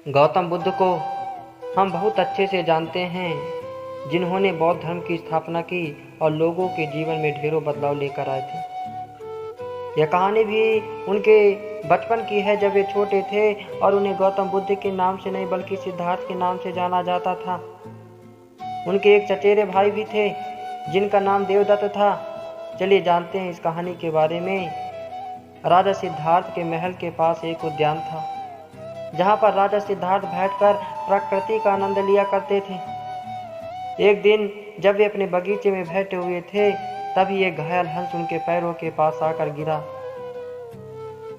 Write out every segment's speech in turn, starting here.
गौतम बुद्ध को हम बहुत अच्छे से जानते हैं, जिन्होंने बौद्ध धर्म की स्थापना की और लोगों के जीवन में ढेरों बदलाव लेकर आए थे। यह कहानी भी उनके बचपन की है, जब वे छोटे थे और उन्हें गौतम बुद्ध के नाम से नहीं बल्कि सिद्धार्थ के नाम से जाना जाता था। उनके एक चचेरे भाई भी थे जिनका नाम देवदत्त था। चलिए जानते हैं इस कहानी के बारे में। राजा सिद्धार्थ के महल के पास एक उद्यान था, जहाँ पर राजा सिद्धार्थ बैठकर प्रकृति का आनंद लिया करते थे। एक दिन जब वे अपने बगीचे में बैठे हुए थे, तभी एक घायल हंस उनके पैरों के पास आकर गिरा।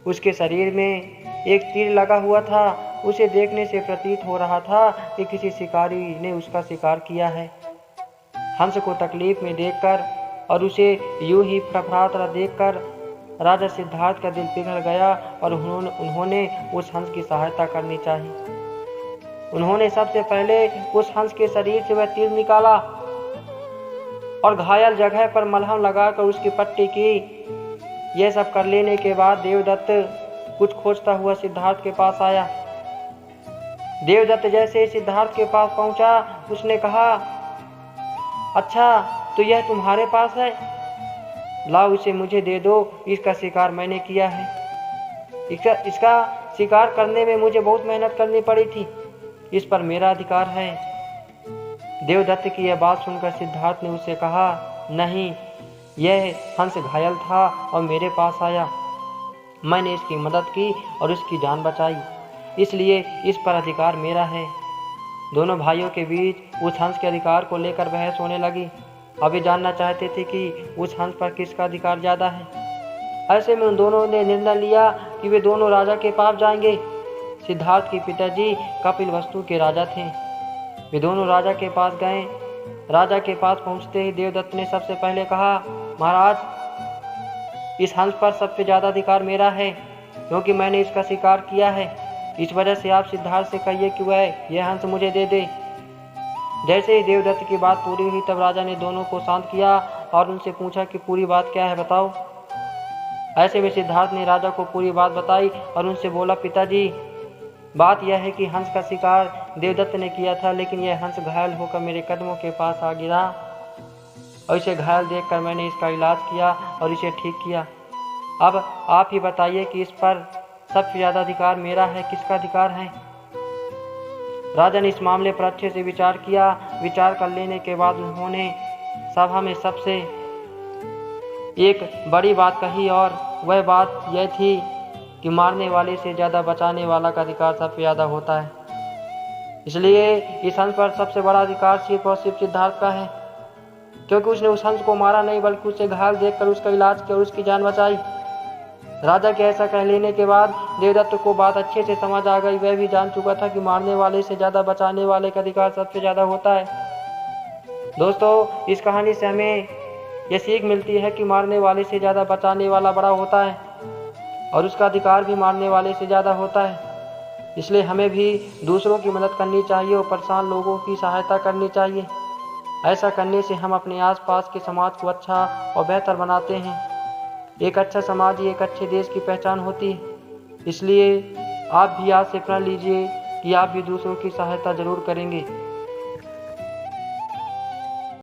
उसके शरीर में एक तीर लगा हुआ था। उसे देखने से प्रतीत हो रहा था कि किसी शिकारी ने उसका शिकार किया है। हंस को तकलीफ में देखकर और उसे यूं ही फड़फड़ाता देखकर राजा सिद्धार्थ का दिल पिघल गया और उन्होंने उस हंस की सहायता करनी चाहिए। उन्होंने सबसे पहले उस हंस के शरीर से वह तीर निकाला और घायल जगह पर मलहम लगाकर उसकी पट्टी की। यह सब कर लेने के बाद देवदत्त कुछ खोजता हुआ सिद्धार्थ के पास आया। देवदत्त जैसे ही सिद्धार्थ के पास पहुंचा, उसने कहा, अच्छा तो यह तुम्हारे पास है, लाओ इसे मुझे दे दो। इसका शिकार मैंने किया है। इसका शिकार करने में मुझे बहुत मेहनत करनी पड़ी थी। इस पर मेरा अधिकार है। देवदत्त की यह बात सुनकर सिद्धार्थ ने उससे कहा, नहीं, यह हंस घायल था और मेरे पास आया। मैंने इसकी मदद की और उसकी जान बचाई, इसलिए इस पर अधिकार मेरा है। दोनों भाइयों के बीच उस हंस के अधिकार को लेकर बहस होने लगी। अब वे जानना चाहते थे कि उस हंस पर किसका अधिकार ज़्यादा है। ऐसे में उन दोनों ने निर्णय लिया कि वे दोनों राजा के पास जाएंगे। सिद्धार्थ के पिताजी कपिलवस्तु के राजा थे। वे दोनों राजा के पास गए। राजा के पास पहुंचते ही देवदत्त ने सबसे पहले कहा, महाराज, इस हंस पर सबसे ज़्यादा अधिकार मेरा है, क्योंकि मैंने इसका शिकार किया है। इस वजह से आप सिद्धार्थ से कहिए कि वह यह हंस मुझे दे दे। जैसे ही देवदत्त की बात पूरी हुई, तब राजा ने दोनों को शांत किया और उनसे पूछा कि पूरी बात क्या है, बताओ। ऐसे में सिद्धार्थ ने राजा को पूरी बात बताई और उनसे बोला, पिताजी, बात यह है कि हंस का शिकार देवदत्त ने किया था, लेकिन यह हंस घायल होकर मेरे कदमों के पास आ गिरा और इसे घायल देखकर मैंने इसका इलाज किया और इसे ठीक किया। अब आप ही बताइए कि इस पर सबसे ज़्यादा अधिकार मेरा है, किसका अधिकार है। राजा ने इस मामले पर अच्छे से विचार किया। विचार कर लेने के बाद उन्होंने सभा में सबसे एक बड़ी बात कही, और वह बात यह थी कि मारने वाले से ज़्यादा बचाने वाला का अधिकार सबसे ज़्यादा होता है। इसलिए इस हंस पर सबसे बड़ा अधिकार सिर्फ और सिर्फ सिद्धार्थ का है, क्योंकि उसने उस हंस को मारा नहीं बल्कि उसे घायल देखकर उसका इलाज किया और उसकी जान बचाई। राजा के ऐसा कह लेने के बाद देवदत्त को बात अच्छे से समझ आ गई। वह भी जान चुका था कि मारने वाले से ज़्यादा बचाने वाले का अधिकार सबसे ज़्यादा होता है। दोस्तों, इस कहानी से हमें यह सीख मिलती है कि मारने वाले से ज़्यादा बचाने वाला बड़ा होता है और उसका अधिकार भी मारने वाले से ज़्यादा होता है। इसलिए हमें भी दूसरों की मदद करनी चाहिए और परेशान लोगों की सहायता करनी चाहिए। ऐसा करने से हम अपने आसपास के समाज को अच्छा और बेहतर बनाते हैं। एक अच्छा समाज ही एक अच्छे देश की पहचान होती है। इसलिए आप भी आज से प्रण लीजिए कि आप भी दूसरों की सहायता जरूर करेंगे।